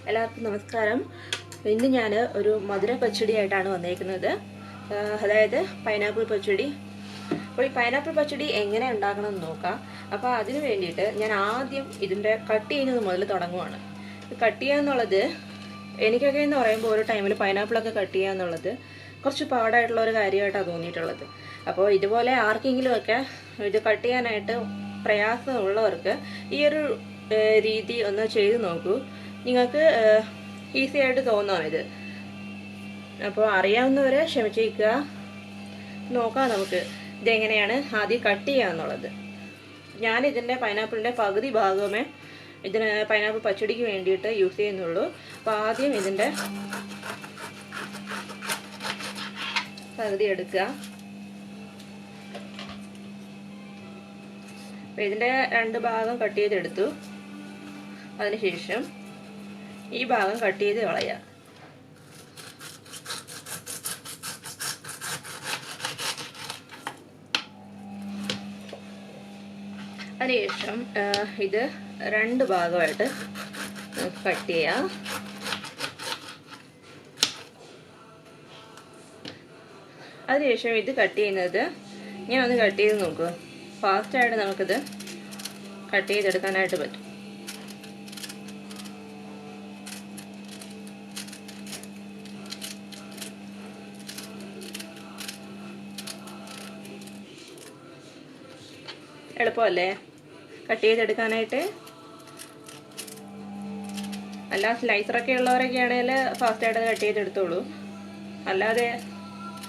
എല്ലാവർക്കും നമസ്കാരം. ഇന്ന് ഞാൻ ഒരു മധുര പച്ചടിയായിട്ടാണ് വന്നേക്കുന്നത്. അതായത് പൈനാപ്പിൾ പച്ചടി. അപ്പോൾ ഈ പൈനാപ്പിൾ പച്ചടി എങ്ങനെ ഉണ്ടാക്കണമെന്ന് നോക്കാം. അപ്പോൾ അതിന് വേണ്ടിയിട്ട് ഞാൻ ആദ്യം ഇതിൻ്റെ കട്ട് ചെയ്യുന്നത് മുതൽ തുടങ്ങുവാണ്. കട്ട് ചെയ്യുക എന്നുള്ളത് എനിക്കൊക്കെ എന്ന് പറയുമ്പോൾ ഒരു ടൈമിൽ പൈനാപ്പിളൊക്കെ കട്ട് ചെയ്യുക എന്നുള്ളത് കുറച്ച് പാടായിട്ടുള്ള ഒരു കാര്യമായിട്ടാണ് തോന്നിയിട്ടുള്ളത്. അപ്പോൾ ഇതുപോലെ ആർക്കെങ്കിലുമൊക്കെ ഇത് കട്ട് ചെയ്യാനായിട്ട് പ്രയാസമുള്ളവർക്ക് ഈ ഒരു രീതി ഒന്ന് ചെയ്ത് നോക്കൂ. നിങ്ങൾക്ക് ഈസി ആയിട്ട് തോന്നാം ഇത്. അപ്പോൾ അറിയാവുന്നവർ ക്ഷമിച്ചേക്കുക. നോക്കാം നമുക്ക് ഇതെങ്ങനെയാണ് ആദ്യം കട്ട് ചെയ്യുക എന്നുള്ളത്. ഞാനിതിൻ്റെ പൈനാപ്പിളിൻ്റെ പകുതി ഭാഗമേ ഇതിന് പൈനാപ്പിൾ പച്ചടിക്ക് വേണ്ടിയിട്ട് യൂസ് ചെയ്യുന്നുള്ളൂ. അപ്പോൾ ആദ്യം ഇതിൻ്റെ പകുതി എടുക്കുക. അപ്പോൾ ഇതിൻ്റെ 2 ഭാഗം കട്ട് ചെയ്തെടുത്തു. അതിനുശേഷം ഈ ഭാഗം കട്ട് ചെയ്ത് കളയുക. അതിനുശേഷം ഇത് 2 ഭാഗമായിട്ട് കട്ട് ചെയ്യാം. അതിനുശേഷം ഇത് കട്ട് ചെയ്യുന്നത് ഞാൻ ഒന്ന് കട്ട് ചെയ്ത് നോക്കുക. ഫാസ്റ്റായിട്ട് നമുക്കിത് കട്ട് ചെയ്തെടുക്കാനായിട്ട് പറ്റും. എളുപ്പമല്ലേ കട്ട് ചെയ്തെടുക്കാനായിട്ട്? അല്ല, സ്ലൈസറൊക്കെ ഉള്ളവരൊക്കെ ആണെങ്കിൽ ഫാസ്റ്റായിട്ട് കട്ട് ചെയ്തെടുത്തോളൂ. അല്ലാതെ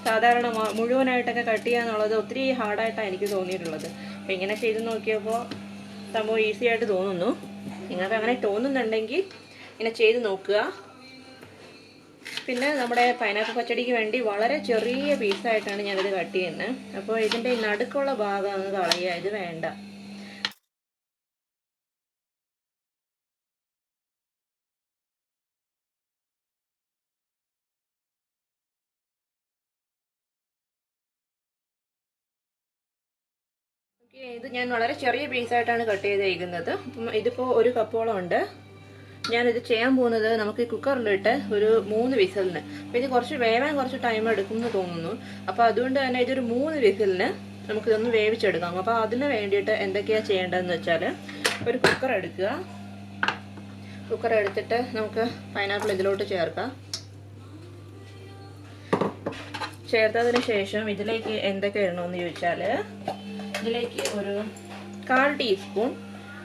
സാധാരണ മുഴുവനായിട്ടൊക്കെ കട്ട് ചെയ്യാന്നുള്ളത് ഒത്തിരി ഹാർഡായിട്ടാണ് എനിക്ക് തോന്നിയിട്ടുള്ളത്. അപ്പോൾ ഇങ്ങനെ ചെയ്ത് നോക്കിയപ്പോൾ സംഭവം ഈസി ആയിട്ട് തോന്നുന്നു. നിങ്ങൾക്ക് അങ്ങനെ തോന്നുന്നുണ്ടെങ്കിൽ ഇങ്ങനെ ചെയ്ത് നോക്കുക. പിന്നെ നമ്മുടെ പൈനാപ്പിൾ പച്ചടിക്ക് വേണ്ടി വളരെ ചെറിയ പീസായിട്ടാണ് ഞാനിത് കട്ട് ചെയ്യുന്നത്. അപ്പോൾ ഇതിൻ്റെ നടുക്കുള്ള ഭാഗം അങ്ങ് കളയുക, ഇത് വേണ്ട. ഇത് ഞാൻ വളരെ ചെറിയ പീസായിട്ടാണ് കട്ട് ചെയ്തേക്കുന്നത്. അപ്പം ഇതിപ്പോൾ 1 കപ്പോളം ഉണ്ട്. ഞാനിത് ചെയ്യാൻ പോകുന്നത് നമുക്ക് കുക്കറിലിട്ട് ഒരു 3 വിസിലിന്. അപ്പോൾ ഇത് കുറച്ച് വേവാൻ കുറച്ച് ടൈം എടുക്കുമെന്ന് തോന്നുന്നു. അപ്പോൾ അതുകൊണ്ട് തന്നെ ഇതൊരു 3 വിസിലിന് നമുക്കിതൊന്ന് വേവിച്ചെടുക്കാം. അപ്പോൾ അതിന് വേണ്ടിയിട്ട് എന്തൊക്കെയാണ് ചെയ്യേണ്ടതെന്ന് വെച്ചാൽ, ഒരു കുക്കർ എടുക്കുക. കുക്കർ എടുത്തിട്ട് നമുക്ക് പൈനാപ്പിൾ ഇതിലോട്ട് ചേർക്കാം. ചേർത്തതിന് ശേഷം ഇതിലേക്ക് എന്തൊക്കെ ഇടണമെന്ന് ചോദിച്ചാൽ, ഇതിലേക്ക് ഒരു 1/4 ടീസ്പൂൺ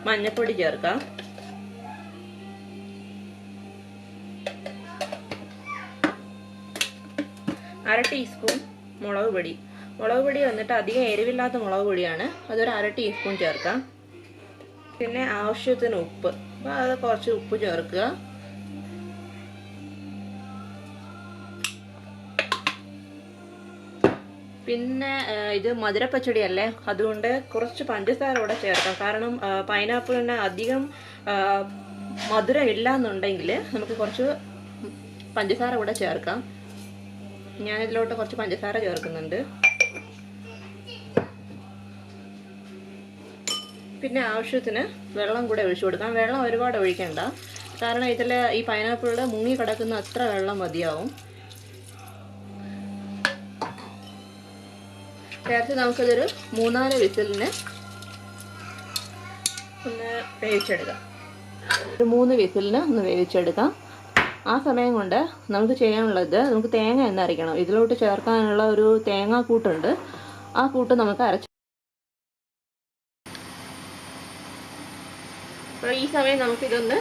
മഞ്ഞൾപ്പൊടി ചേർക്കാം. അര ടീസ്പൂൺ മുളക് പൊടി. മുളക് പൊടി വന്നിട്ട് അധികം എരിവില്ലാത്ത മുളക് പൊടിയാണ്. അതൊരു 1/2 ടീസ്പൂൺ ചേർക്കാം. പിന്നെ ആവശ്യത്തിന് ഉപ്പ്. അപ്പോൾ അത് കുറച്ച് ഉപ്പ് ചേർക്കുക. പിന്നെ ഇത് മധുരപ്പച്ചടി അല്ലേ, അതുകൊണ്ട് കുറച്ച് പഞ്ചസാര കൂടെ ചേർക്കാം. കാരണം പൈനാപ്പിളിന് അധികം മധുരം ഇല്ല എന്നുണ്ടെങ്കിൽ നമുക്ക് കുറച്ച് പഞ്ചസാര കൂടെ ചേർക്കാം. ഞാനിതിലോട്ട് കുറച്ച് പഞ്ചസാര ചേർക്കുന്നുണ്ട്. പിന്നെ ആവശ്യത്തിന് വെള്ളം കൂടെ ഒഴിച്ചു കൊടുക്കാം. വെള്ളം ഒരുപാട് ഒഴിക്കണ്ട, കാരണം ഇതിൽ ഈ പൈനാപ്പിളിൽ മുങ്ങി കിടക്കുന്ന അത്ര വെള്ളം മതിയാവും. ചേർത്ത് നമുക്കിതൊരു 3-4 വിസിലിന് ഒന്ന് വേവിച്ചെടുക്കാം. ഒരു 3 വിസിലിന് ഒന്ന് വേവിച്ചെടുക്കാം. ആ സമയം കൊണ്ട് നമുക്ക് ചെയ്യാനുള്ളത്, നമുക്ക് തേങ്ങ ഒന്ന് അരയ്ക്കണം. ഇതിലോട്ട് ചേർക്കാനുള്ള ഒരു തേങ്ങാക്കൂട്ടുണ്ട്. ആ കൂട്ട് നമുക്ക് അപ്പോൾ ഈ സമയം നമുക്കിതൊന്ന്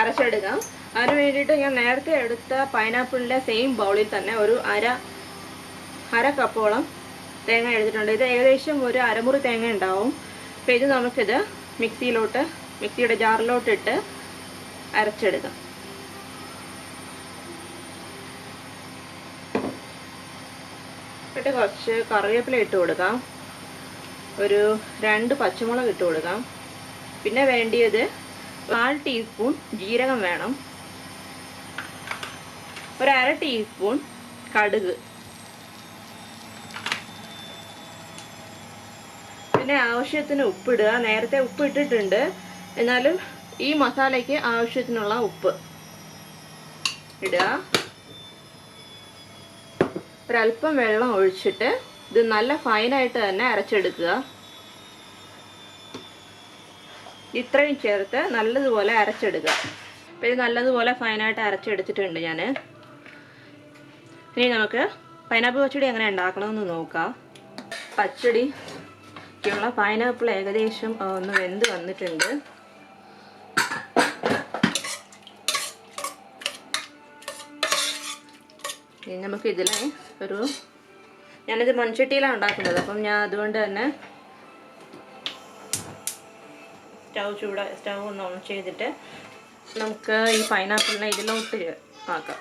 അരച്ചെടുക്കാം. അതിന് വേണ്ടിയിട്ട് ഞാൻ നേരത്തെ എടുത്ത പൈനാപ്പിളിൻ്റെ സെയിം ബൗളിൽ തന്നെ ഒരു അര കപ്പോളം തേങ്ങ എടുത്തിട്ടുണ്ട്. ഇത് ഏകദേശം ഒരു അരമുറി തേങ്ങ ഉണ്ടാവും. അപ്പോൾ ഇത് നമുക്കിത് മിക്സിയുടെ ജാറിലോട്ടിട്ട് അരച്ചെടുക്കാം. കുറച്ച് കറിവേപ്പില ഇട്ട് കൊടുക്കാം. ഒരു 2 പച്ചമുളക് ഇട്ട് കൊടുക്കാം. പിന്നെ വേണ്ടിയത് 1/4 ടീസ്പൂൺ ജീരകം വേണം. ഒരു 1/2 ടീസ്പൂൺ കടുക്. പിന്നെ ആവശ്യത്തിന് ഉപ്പിടുക. നേരത്തെ ഉപ്പ് ഇട്ടിട്ടുണ്ട്, എന്നാലും ഈ മസാലയ്ക്ക് ആവശ്യത്തിനുള്ള ഉപ്പ് ഇടുക. ഒരല്പം വെള്ളം ഒഴിച്ചിട്ട് ഇത് നല്ല ഫൈനായിട്ട് തന്നെ അരച്ചെടുക്കുക. ഇത്രയും ചേർത്ത് നല്ലതുപോലെ അരച്ചെടുക്കുക. അപ്പോൾ ഇത് നല്ലതുപോലെ ഫൈനായിട്ട് അരച്ചെടുത്തിട്ടുണ്ട് ഞാൻ. ഇനി നമുക്ക് പൈനാപ്പിൾ പച്ചടി എങ്ങനെ ഉണ്ടാക്കണമെന്ന് നോക്കാം. പച്ചടിക്കുള്ള പൈനാപ്പിൾ ഏകദേശം ഒന്ന് വെന്ത് വന്നിട്ടുണ്ട്. ഇനി നമുക്ക് ഇതിലെ ഞാനിത് മൺചട്ടിയിലാണ് ഉണ്ടാക്കുന്നത്. അപ്പം ഞാൻ അതുകൊണ്ട് തന്നെ സ്റ്റൗ ഒന്ന് ഓൺ ചെയ്തിട്ട് നമുക്ക് ഈ പൈനാപ്പിളിനെ ഇതിലോട്ട് ആക്കാം.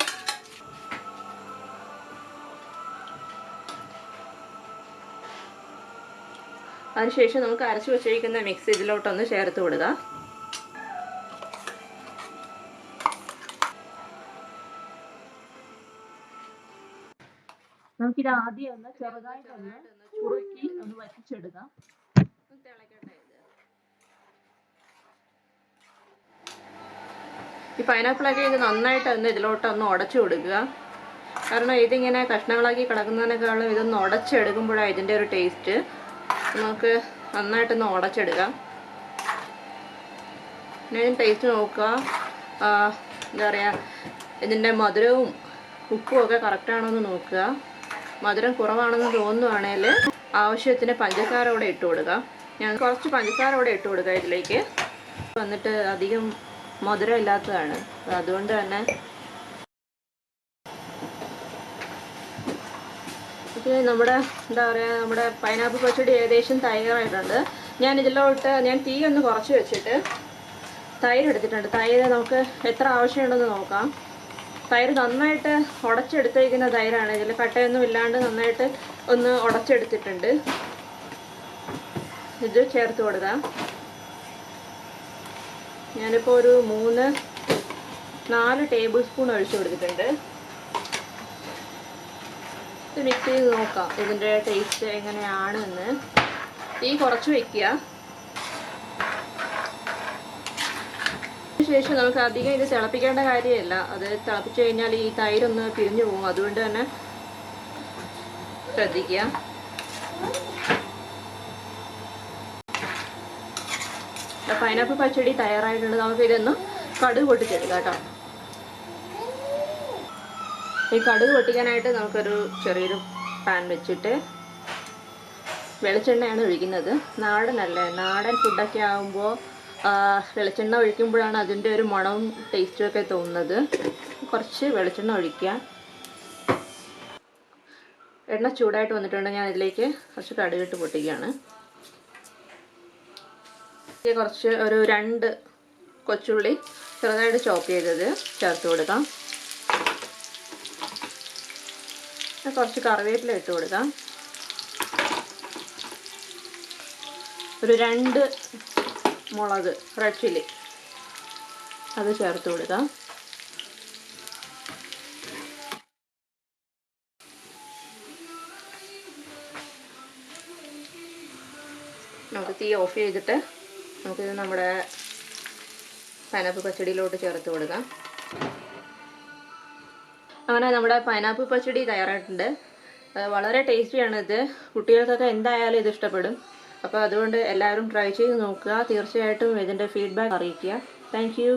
അതിനുശേഷം നമുക്ക് അരച്ച് വെച്ചിരിക്കുന്ന മിക്സ് ഇതിലോട്ടൊന്ന് ചേർത്ത് കൊടുക്കുക. നമുക്കിത് ആദ്യം ഒന്ന് ചെറുതായിട്ടൊന്ന് ചുരുക്കി ഒന്ന് വറ്റിച്ചെടുക്കാം. ഈ പൈനാപ്പിളൊക്കെ ഇത് നന്നായിട്ടൊന്ന് ഇതിലോട്ടൊന്ന് ഉടച്ചു കൊടുക്കുക. കാരണം ഇതിങ്ങനെ കഷ്ണങ്ങളാക്കി കിടക്കുന്നതിനേക്കാളും ഇതൊന്ന് ഉടച്ചെടുക്കുമ്പോഴാണ് ഇതിൻ്റെ ഒരു ടേസ്റ്റ്. നമുക്ക് നന്നായിട്ടൊന്ന് ഉടച്ചെടുക്കാം. പിന്നെ ഇതിന് ടേസ്റ്റ് നോക്കുക. എന്താ പറയുക, ഇതിൻ്റെ മധുരവും ഉപ്പും ഒക്കെ കറക്റ്റാണോ എന്ന് നോക്കുക. മധുരം കുറവാണെന്ന് തോന്നുവാണെങ്കിൽ ആവശ്യത്തിന് പഞ്ചസാര കൂടെ ഇട്ട് കൊടുക്കുക. ഞാൻ കുറച്ച് പഞ്ചസാര കൂടെ ഇട്ട് കൊടുക്കുക ഇതിലേക്ക്. വന്നിട്ട് അധികം മധുരം ഇല്ലാത്തതാണ്, അതുകൊണ്ട് തന്നെ നമ്മുടെ എന്താ പറയുക, നമ്മുടെ പൈനാപ്പിൾ പച്ചടി ഏകദേശം തയ്യാറായിട്ടുണ്ട്. ഞാൻ തീ ഒന്ന് കുറച്ച് വെച്ചിട്ട് തൈര് എടുത്തിട്ടുണ്ട്. തൈര് നമുക്ക് എത്ര ആവശ്യമുണ്ടെന്ന് നോക്കാം. തൈര് നന്നായിട്ട് ഉടച്ചെടുത്തിരിക്കുന്ന തൈരാണ്. ഇതിൽ കട്ടയൊന്നും ഇല്ലാണ്ട് നന്നായിട്ട് ഒന്ന് ഉടച്ചെടുത്തിട്ടുണ്ട്. ഇത് ചേർത്ത് കൊടുക്കാം. ഞാനിപ്പോൾ ഒരു 3-4 ടേബിൾ സ്പൂൺ ഒഴിച്ചു കൊടുത്തിട്ടുണ്ട്. ഇത് മിക്സ് ചെയ്ത് നോക്കാം ഇതിൻ്റെ ടേസ്റ്റ് എങ്ങനെയാണ് എന്ന്. തീ കുറച്ച് വയ്ക്കുക. ശേഷം നമുക്ക് അധികം ഇത് തിളപ്പിക്കേണ്ട കാര്യമില്ല. അത് തിളപ്പിച്ചു കഴിഞ്ഞാൽ ഈ തൈരൊന്ന് പിരിഞ്ഞു പോകും. അതുകൊണ്ട് തന്നെ ശ്രദ്ധിക്കുക. പൈനാപ്പിൾ പച്ചടി തയ്യാറായിട്ടുണ്ട്. നമുക്ക് ഇതൊന്ന് കടുക് പൊട്ടിച്ചെടുക്കാം കേട്ടോ. ഈ കടുക് പൊട്ടിക്കാനായിട്ട് നമുക്കൊരു ചെറിയൊരു പാൻ വെച്ചിട്ട് വെളിച്ചെണ്ണയാണ് ഒഴിക്കുന്നത്. നാടൻ ഫുഡൊക്കെ ആകുമ്പോൾ വെളിച്ചെണ്ണ ഒഴിക്കുമ്പോഴാണ് അതിൻ്റെ ഒരു മണവും ടേസ്റ്റും ഒക്കെ തോന്നുന്നത്. കുറച്ച് വെളിച്ചെണ്ണ ഒഴിക്കുക. എണ്ണ ചൂടായിട്ട് വന്നിട്ടുണ്ട്. ഞാൻ ഇതിലേക്ക് കുറച്ച് കടുകിട്ട് പൊട്ടിക്കുകയാണ്. കുറച്ച് ഒരു 2 കൊച്ചുള്ളി ചെറുതായിട്ട് ചോപ്പ് ചെയ്തത് ചേർത്ത് കൊടുക്കാം. കുറച്ച് കറിവേപ്പില ഇട്ട് കൊടുക്കാം. ഒരു 2 മുളക് റെഡ് ചില്ലി അത് ചേർത്ത് കൊടുക്കാം. നമുക്ക് തീ ഓഫ് ചെയ്തിട്ട് നമുക്കിത് നമ്മുടെ പൈനാപ്പിൾ പച്ചടിയിലോട്ട് ചേർത്ത് കൊടുക്കാം. അങ്ങനെ നമ്മുടെ പൈനാപ്പിൾ പച്ചടി തയ്യാറായിട്ടുണ്ട്. വളരെ ടേസ്റ്റിയാണിത്. കുട്ടികൾക്കൊക്കെ എന്തായാലും ഇത് ഇഷ്ടപ്പെടും. അപ്പോൾ അതുകൊണ്ട് എല്ലാവരും ട്രൈ ചെയ്ത് നോക്കുക. തീർച്ചയായിട്ടും ഇതിൻ്റെ ഫീഡ്ബാക്ക് അറിയിക്കുക. Thank you.